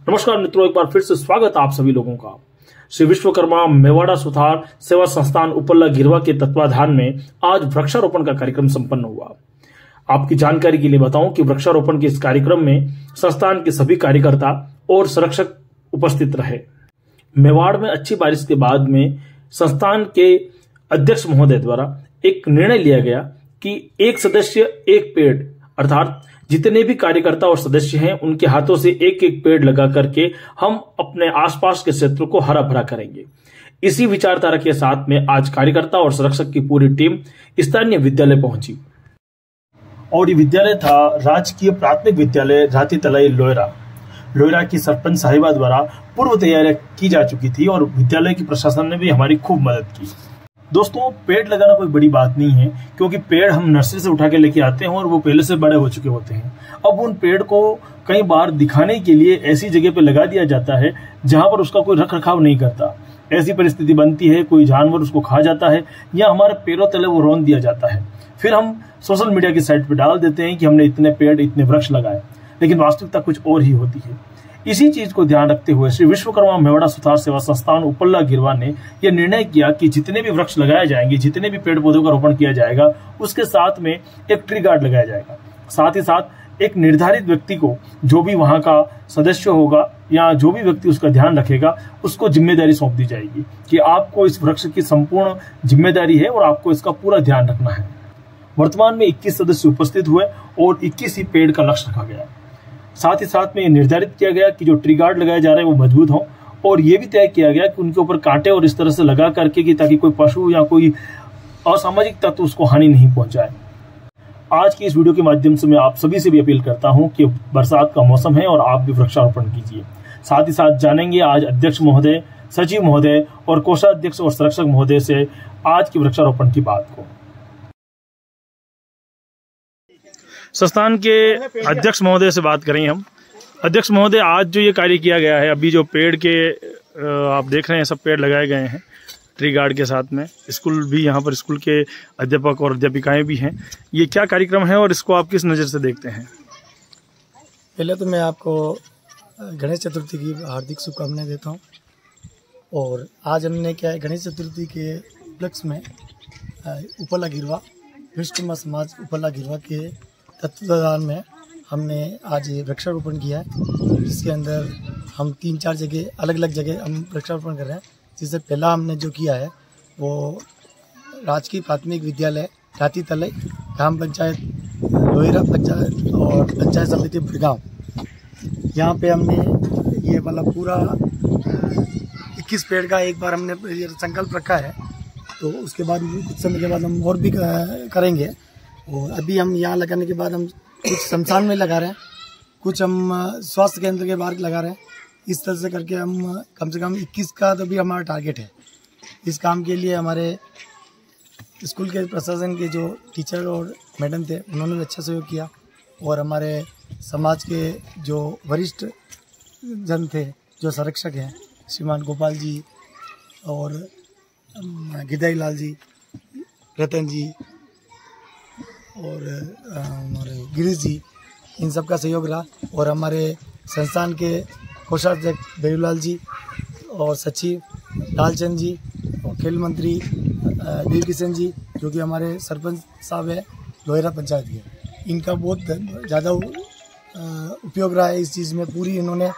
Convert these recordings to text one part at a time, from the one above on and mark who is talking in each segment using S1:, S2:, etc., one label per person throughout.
S1: नमस्कार मित्रों, एक बार फिर से स्वागत है आप सभी लोगों का। श्री विश्वकर्मा मेवाड़ा सुथार सेवा संस्थान उपल्ला गिरवा के तत्वाधान में आज वृक्षारोपण का कार्यक्रम संपन्न हुआ। आपकी जानकारी के लिए बताऊं कि वृक्षारोपण के इस कार्यक्रम में संस्थान के सभी कार्यकर्ता और संरक्षक उपस्थित रहे। मेवाड़ में अच्छी बारिश के बाद में संस्थान के अध्यक्ष महोदय द्वारा एक निर्णय लिया गया कि एक सदस्य एक पेड़, अर्थात जितने भी कार्यकर्ता और सदस्य हैं उनके हाथों से एक एक पेड़ लगा करके हम अपने आसपास के क्षेत्र को हरा भरा करेंगे। इसी विचारधारा के साथ में आज कार्यकर्ता और संरक्षक की पूरी टीम स्थानीय विद्यालय पहुंची और ये विद्यालय था राजकीय प्राथमिक विद्यालय राती तलाई लोयरा की सरपंच साहिबा द्वारा पूर्व तैयारियां की जा चुकी थी और विद्यालय की प्रशासन ने भी हमारी खूब मदद की। दोस्तों, पेड़ लगाना कोई बड़ी बात नहीं है, क्योंकि पेड़ हम नर्सरी से उठा के लेके आते हैं और वो पहले से बड़े हो चुके होते हैं। अब उन पेड़ को कई बार दिखाने के लिए ऐसी जगह पे लगा दिया जाता है जहां पर उसका कोई रख रखाव नहीं करता। ऐसी परिस्थिति बनती है, कोई जानवर उसको खा जाता है या हमारे पैरों तले वो रौंद दिया जाता है। फिर हम सोशल मीडिया की साइट पे डाल देते हैं कि हमने इतने पेड़, इतने वृक्ष लगाए, लेकिन वास्तविकता कुछ और ही होती है। इसी चीज को ध्यान रखते हुए श्री विश्वकर्मा मेवाड़ा सुथार सेवा संस्थान उपल्ला गिरवा ने यह निर्णय किया कि जितने भी वृक्ष लगाए जाएंगे, जितने भी पेड़ पौधों का रोपण किया जाएगा, उसके साथ में एक ट्री गार्ड लगाया जाएगा। साथ ही साथ एक निर्धारित व्यक्ति को, जो भी वहां का सदस्य होगा या जो भी व्यक्ति उसका ध्यान रखेगा, उसको जिम्मेदारी सौंप दी जाएगी कि आपको इस वृक्ष की संपूर्ण जिम्मेदारी है और आपको इसका पूरा ध्यान रखना है। वर्तमान में 21 सदस्य उपस्थित हुए और 21 ही पेड़ का लक्ष्य रखा गया। साथ ही साथ में ये निर्धारित किया गया कि जो ट्री गार्ड लगाए जा रहे हैं वो मजबूत हों और ये भी तय किया गया कि उनके ऊपर कांटे और इस तरह से लगा करके कि ताकि कोई पशु या कोई असामाजिक तत्व उसको हानि नहीं पहुंचाए। आज की इस वीडियो के माध्यम से मैं आप सभी से भी अपील करता हूं कि बरसात का मौसम है और आप भी वृक्षारोपण कीजिए। साथ ही साथ जानेंगे आज अध्यक्ष महोदय, सचिव महोदय और कोषाध्यक्ष और संरक्षक महोदय से आज की वृक्षारोपण की बात को। संस्थान के अध्यक्ष महोदय से बात करेंगे हम। अध्यक्ष महोदय, आज जो ये कार्य किया गया है, अभी जो पेड़ के आप देख रहे हैं, सब पेड़ लगाए गए हैं ट्री गार्ड के साथ में। स्कूल भी, यहाँ पर स्कूल के अध्यापक और अध्यापिकाएं भी हैं। ये क्या कार्यक्रम है और इसको आप किस नज़र से देखते हैं?
S2: पहले तो मैं आपको गणेश चतुर्थी की हार्दिक शुभकामनाएं देता हूँ। और आज हमने क्या है, गणेश चतुर्थी के उपलक्ष्य में उपल्ला गिरवा, विश्वकर्मा समाज उपल्ला गिरवा के तत्वाधान में हमने आज वृक्षारोपण किया है, जिसके अंदर हम 3-4 जगह, अलग अलग जगह हम वृक्षारोपण कर रहे हैं। जिससे पहला हमने जो किया है वो राजकीय प्राथमिक विद्यालय राती तलाई, ग्राम पंचायत लोयरा पंचायत और पंचायत समिति बुड़गांव, यहाँ पे हमने ये वाला पूरा 21 पेड़ का एक बार हमने संकल्प रखा है। तो उसके बाद कुछ समय के बाद हम और भी करेंगे। और अभी हम यहाँ लगाने के बाद हम कुछ शमशान में लगा रहे हैं, कुछ हम स्वास्थ्य केंद्र के बाहर लगा रहे हैं। इस तरह से करके हम कम से कम 21 का तो भी हमारा टारगेट है। इस काम के लिए हमारे स्कूल के प्रशासन के जो टीचर और मैडम थे, उन्होंने भी अच्छा सहयोग किया। और हमारे समाज के जो वरिष्ठ जन थे, जो संरक्षक हैं, श्रीमान गोपाल जी और गिदाई लाल जी, रतन जी और हमारे गिरीश जी, इन सब का सहयोग रहा। और हमारे संस्थान के कोषाध्यक्ष बेयूलाल जी और सचिव लालचंद जी और खेल मंत्री देव किशन जी, जो कि हमारे सरपंच साहब है लोयरा पंचायत के, इनका बहुत ज़्यादा उपयोग रहा है इस चीज़ में। पूरी इन्होंने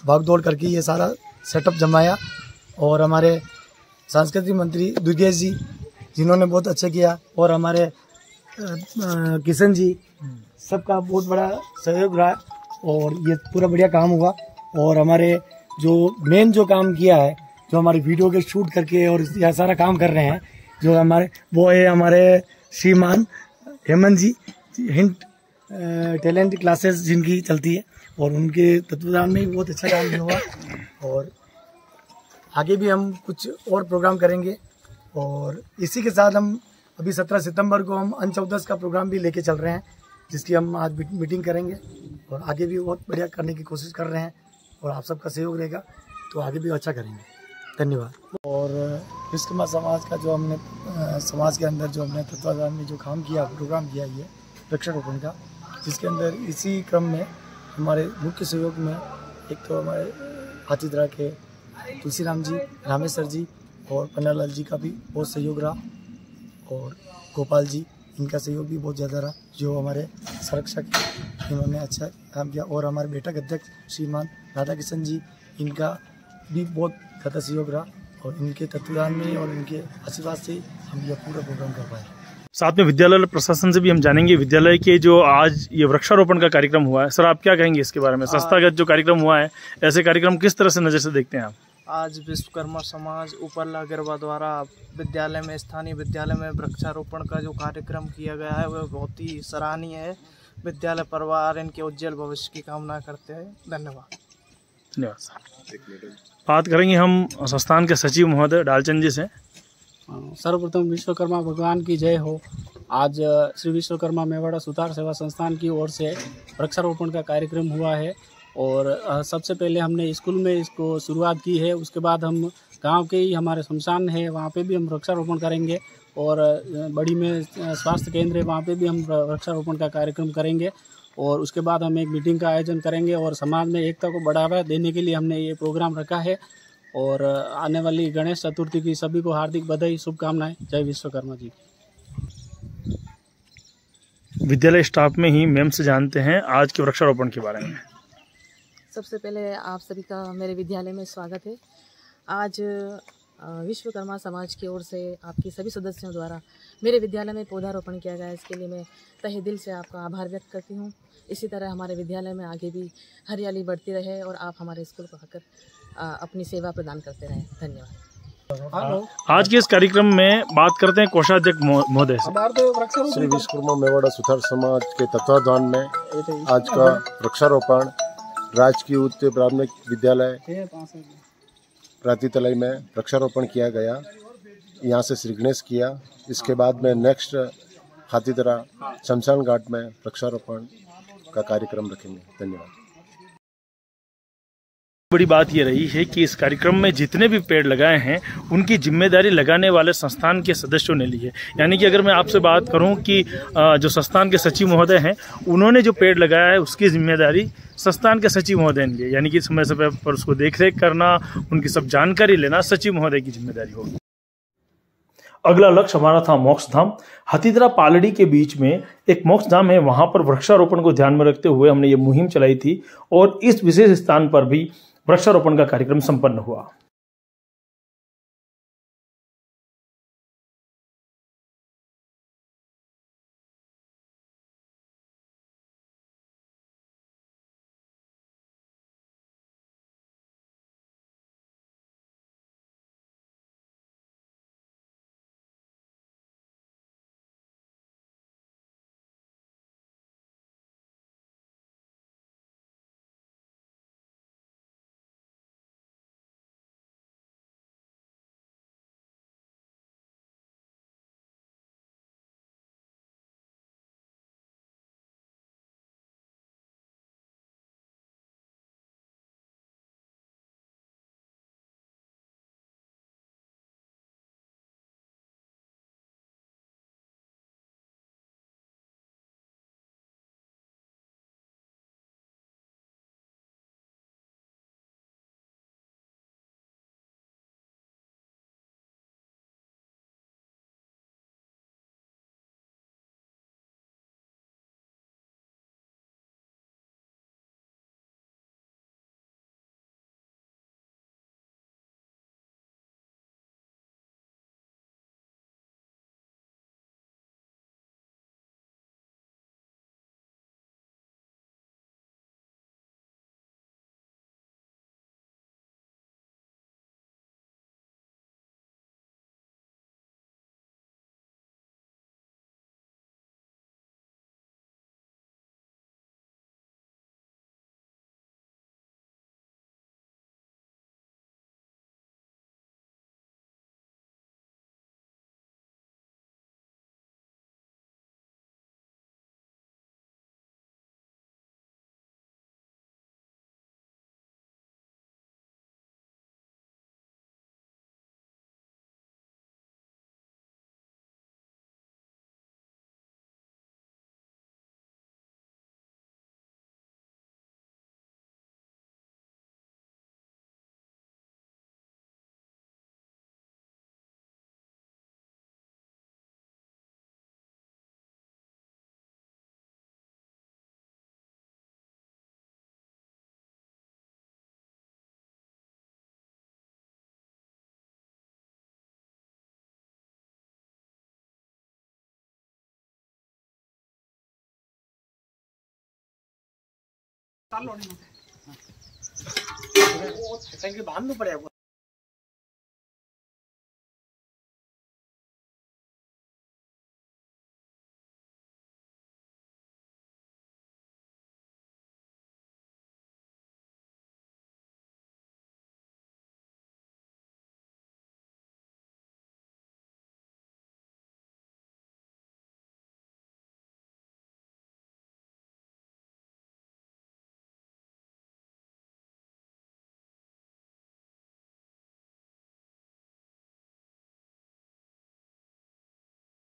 S2: भाग दौड़ करके ये सारा सेटअप जमाया। और हमारे सांस्कृतिक मंत्री दुर्गेश जी, जिन्होंने बहुत अच्छा किया, और हमारे किशन जी, सबका बहुत बड़ा सहयोग रहा और ये पूरा बढ़िया काम हुआ। और हमारे जो मेन जो काम किया है, जो हमारे वीडियो के शूट करके और यह सारा काम कर रहे हैं, जो हमारे वो है हमारे श्रीमान हेमंत जी, हिंट टैलेंट क्लासेस जिनकी चलती है, और उनके तत्वाधान में भी बहुत अच्छा काम हुआ। और आगे भी हम कुछ और प्रोग्राम करेंगे। और इसी के साथ हम अभी 17 सितंबर को हम अनचौदस का प्रोग्राम भी लेके चल रहे हैं, जिसकी हम आज मीटिंग करेंगे और आगे भी बहुत बढ़िया करने की कोशिश कर रहे हैं। और आप सबका सहयोग रहेगा तो आगे भी अच्छा करेंगे। धन्यवाद। और विश्वकर्मा समाज का जो हमने समाज के अंदर जो हमने तत्वाधान में जो काम किया, प्रोग्राम किया, ये वृक्षारोपण का, जिसके अंदर इसी क्रम में हमारे मुख्य सहयोग में एक तो हमारे हाथीदरा के तुलसीराम जी, रामेश्वर जी और पन्नालाल जी का भी बहुत सहयोग रहा, और गोपाल जी, इनका सहयोग भी बहुत ज़्यादा रहा, जो हमारे संरक्षक, इन्होंने अच्छा काम किया। और हमारे बैठक अध्यक्ष श्रीमान राधा किशन जी, इनका भी बहुत ज़्यादा सहयोग रहा, और इनके तत्वाधान में और इनके आशीर्वाद से हम यह पूरा प्रोग्राम कर पाए।
S1: साथ में विद्यालय प्रशासन से भी हम जानेंगे, विद्यालय के जो आज ये वृक्षारोपण का कार्यक्रम हुआ है, सर आप क्या कहेंगे इसके बारे में? संस्थागत जो कार्यक्रम हुआ है, ऐसे कार्यक्रम किस तरह से नज़र से देखते हैं आप?
S3: आज विश्वकर्मा समाज उपरला गिरवा द्वारा विद्यालय में, स्थानीय विद्यालय में वृक्षारोपण का जो कार्यक्रम किया गया है वह बहुत ही सराहनीय है। विद्यालय परिवार इनके उज्जवल भविष्य की कामना करते हैं। धन्यवाद।
S1: धन्यवाद सर। बात करेंगे हम संस्थान के सचिव महोदय डालचंद जी से।
S4: सर्वप्रथम विश्वकर्मा भगवान की जय हो। आज श्री विश्वकर्मा मेवाड़ा सुतार सेवा संस्थान की ओर से वृक्षारोपण का कार्यक्रम हुआ है, और सबसे पहले हमने स्कूल में इसको शुरुआत की है। उसके बाद हम गांव के ही हमारे शमशान है, वहाँ पे भी हम वृक्षारोपण करेंगे, और बड़ी में स्वास्थ्य केंद्र है, वहाँ पे भी हम वृक्षारोपण का कार्यक्रम करेंगे। और उसके बाद हम एक मीटिंग का आयोजन करेंगे, और समाज में एकता को बढ़ावा देने के लिए हमने ये प्रोग्राम रखा है। और आने वाली गणेश चतुर्थी की सभी को हार्दिक बधाई, शुभकामनाएं। जय विश्वकर्मा जी।
S1: विद्यालय स्टाफ में ही मैम से जानते हैं आज के वृक्षारोपण के बारे में।
S5: सबसे पहले आप सभी का मेरे विद्यालय में स्वागत है। आज विश्वकर्मा समाज की ओर से आपके सभी सदस्यों द्वारा मेरे विद्यालय में पौधारोपण किया गया है। इसके लिए मैं तहे दिल से आपका आभार व्यक्त करती हूँ। इसी तरह हमारे विद्यालय में आगे भी हरियाली बढ़ती रहे और आप हमारे स्कूल को आकर अपनी सेवा प्रदान करते रहें। धन्यवाद।
S1: आज के इस कार्यक्रम में बात करते हैं कोषाध्यक्ष महोदय से।
S6: श्री विश्वकर्मा मेवाड़ा सुतार समाज के तत्वाधान में आज का वृक्षारोपण राजकीय उच्च प्राथमिक विद्यालय प्रातितलय में वृक्षारोपण किया गया। यहाँ से श्री गणेश किया। इसके बाद में नेक्स्ट हाथीदरा शमशान घाट में वृक्षारोपण का कार्यक्रम रखेंगे। धन्यवाद।
S1: बड़ी बात ये रही है कि इस कार्यक्रम में जितने भी पेड़ लगाए हैं उनकी जिम्मेदारी लगाने वाले संस्थान के सदस्यों ने ली है। यानी कि अगर मैं आपसे बात करूं कि जो संस्थान के सचिव महोदय हैं उन्होंने जो पेड़ लगाया है उसकी जिम्मेदारी संस्थान के सचिव महोदय ने ली है। यानी कि समय समय पर उसको देखरेख करना, उनकी सब जानकारी लेना सचिव महोदय की जिम्मेदारी होगी। अगला लक्ष्य हमारा था मोक्ष धाम। हाथीदरा पालड़ी के बीच में एक मोक्ष धाम है, वहां पर वृक्षारोपण को ध्यान में रखते हुए हमने ये मुहिम चलाई थी, और इस विशेष स्थान पर भी वृक्षारोपण का कार्यक्रम संपन्न हुआ।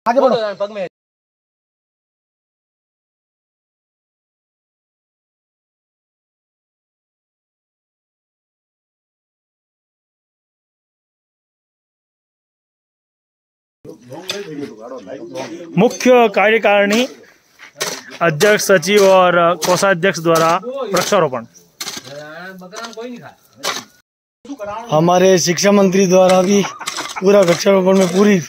S2: आगे बढ़ो।
S1: मुख्य कार्यकारिणी अध्यक्ष, सचिव और कोषाध्यक्ष द्वारा वृक्षारोपण।
S2: हमारे शिक्षा मंत्री द्वारा भी पूरा वृक्षारोपण में पूरी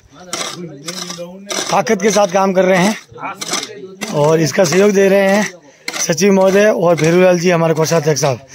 S2: ताकत के साथ काम कर रहे हैं और इसका सहयोग दे रहे हैं सचिव महोदय और भेरूलाल जी हमारे कोषाध्यक्ष साहब।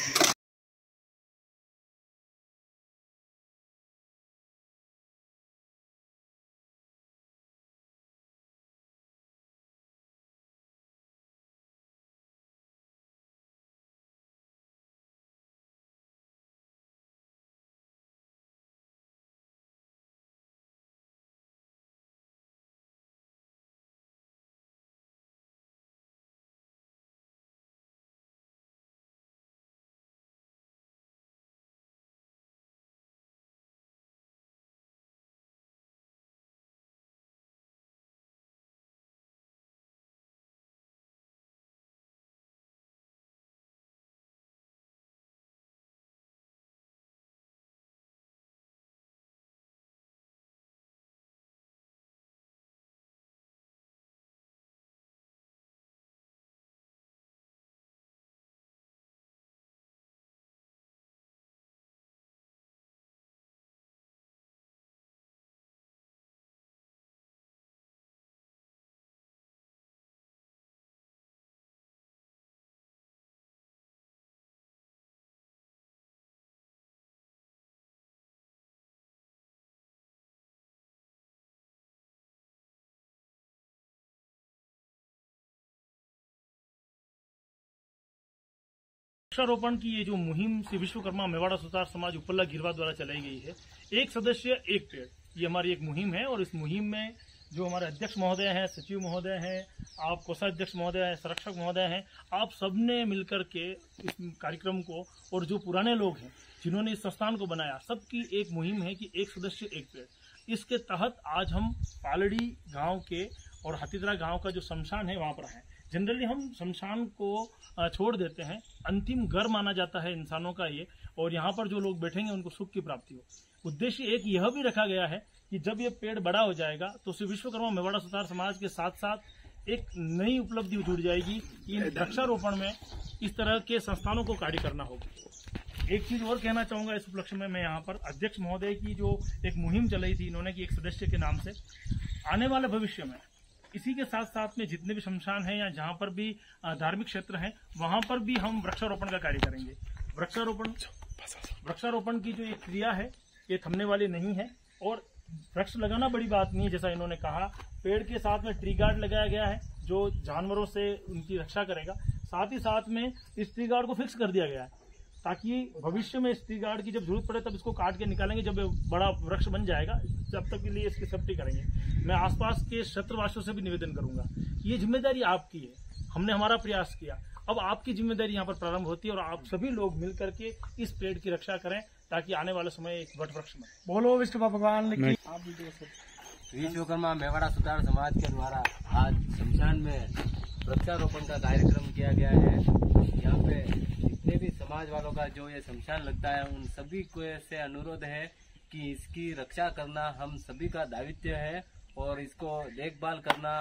S1: वृक्षारोपण की ये जो मुहिम श्री विश्वकर्मा मेवाड़ा सुतार समाज उपल्ला गिरवा द्वारा चलाई गई है, एक सदस्य एक पेड़, ये हमारी एक मुहिम है। और इस मुहिम में जो हमारे अध्यक्ष महोदय हैं, सचिव महोदय हैं, आप कोषाध्यक्ष महोदय हैं, संरक्षक महोदय हैं, आप सबने मिलकर के इस कार्यक्रम को, और जो पुराने लोग हैं जिन्होंने इस संस्थान को बनाया, सबकी एक मुहिम है कि एक सदस्य एक पेड़। इसके तहत आज हम पालड़ी गाँव के और हाथीदरा गाँव का जो शमशान है वहाँ पर हैं। जनरली हम शमशान को छोड़ देते हैं, अंतिम घर माना जाता है इंसानों का ये, और यहाँ पर जो लोग बैठेंगे उनको सुख की प्राप्ति हो। उद्देश्य एक यह भी रखा गया है कि जब ये पेड़ बड़ा हो जाएगा तो श्री विश्वकर्मा मेवाड़ा सुतार समाज के साथ साथ एक नई उपलब्धि जुड़ जाएगी कि वृक्षारोपण में इस तरह के संस्थानों को कार्य करना होगा। एक चीज और कहना चाहूंगा इस उपलक्ष्य में, मैं यहाँ पर अध्यक्ष महोदय की जो एक मुहिम चलाई थी इन्होंने कि एक सदस्य के नाम से, आने वाले भविष्य में इसी के साथ साथ में जितने भी शमशान हैं या जहाँ पर भी धार्मिक क्षेत्र हैं वहां पर भी हम वृक्षारोपण का कार्य करेंगे। वृक्षारोपण की जो एक क्रिया है ये थमने वाली नहीं है, और वृक्ष लगाना बड़ी बात नहीं है। जैसा इन्होंने कहा, पेड़ के साथ में ट्री गार्ड लगाया गया है जो जानवरों से उनकी रक्षा करेगा। साथ ही साथ में इस ट्री गार्ड को फिक्स कर दिया गया है ताकि भविष्य में इस ट्री गार्ड की जब जरूरत पड़े तब इसको काट के निकालेंगे, जब बड़ा वृक्ष बन जाएगा तब तक के लिए इसकी सेफ्टी करेंगे। मैं आसपास के क्षेत्रवासियों से भी निवेदन करूंगा कि ये जिम्मेदारी आपकी है, हमने हमारा प्रयास किया, अब आपकी जिम्मेदारी यहाँ पर प्रारंभ होती है और आप सभी लोग मिलकर के इस पेड़ की रक्षा करें ताकि आने वाले समय एक वट वृक्ष में।
S2: बोलो विष्णु भगवान की।
S7: विश्वकर्मा मेवाड़ा सुतार समाज के द्वारा आज शमशान में वृक्षारोपण का कार्यक्रम किया गया है। यहाँ पे जितने भी समाज वालों का जो ये शमशान लगता है उन सभी को से अनुरोध है कि इसकी रक्षा करना हम सभी का दायित्व है और इसको देखभाल करना,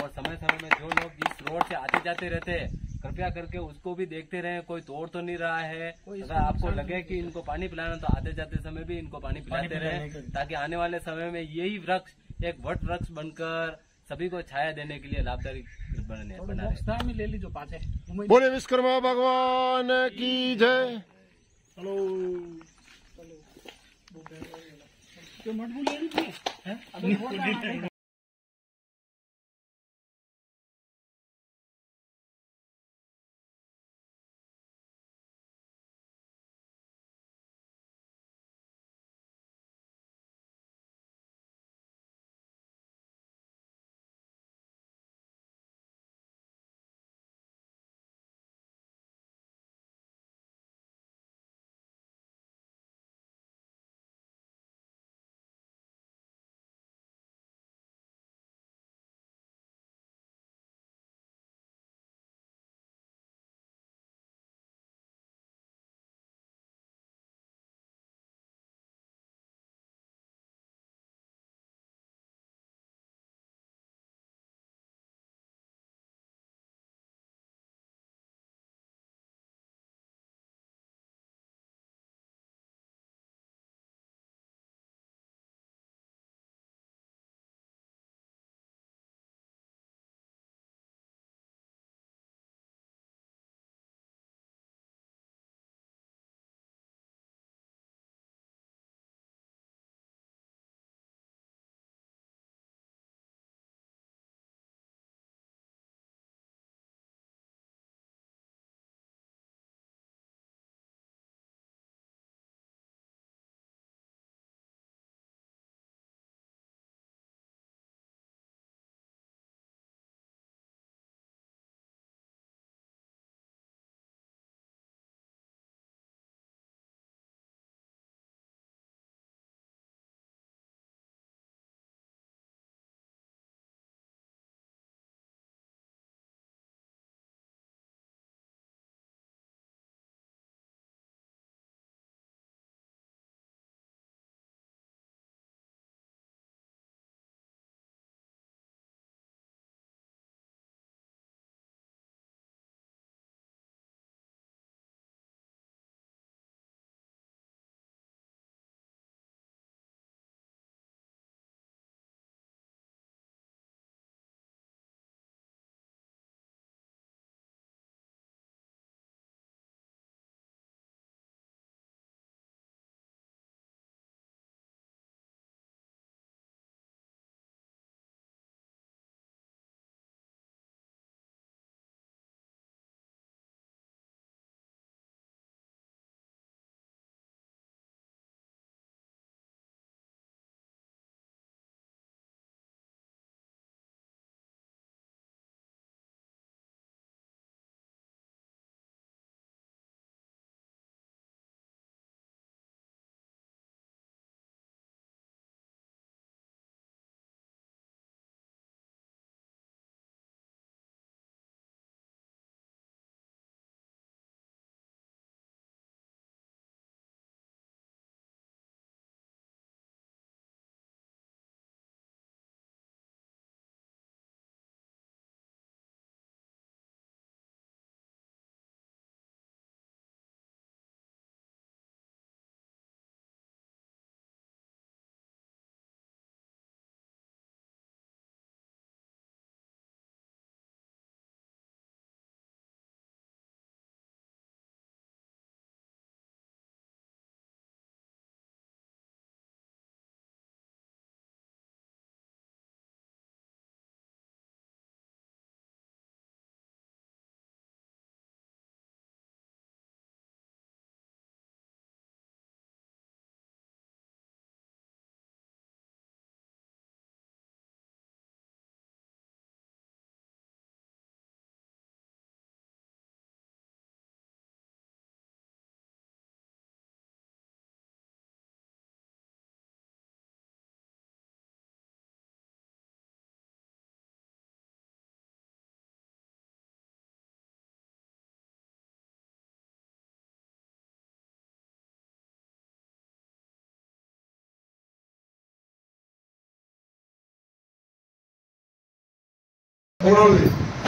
S7: और समय समय में जो लोग इस रोड से आते जाते रहते हैं कृपया करके उसको भी देखते रहें, कोई तोड़ तो नहीं रहा है। अगर आपको लगे कि इनको पानी पिलाना तो आते जाते समय भी इनको पानी पिलाते रहें ताकि आने वाले समय में यही वृक्ष एक वट वृक्ष बनकर सभी को छाया देने के लिए लाभदायक बना रहे।
S4: ले लीजिए पाचे।
S6: बोले विश्वकर्मा भगवान की जय।
S4: चलो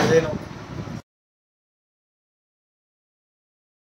S2: అదేనో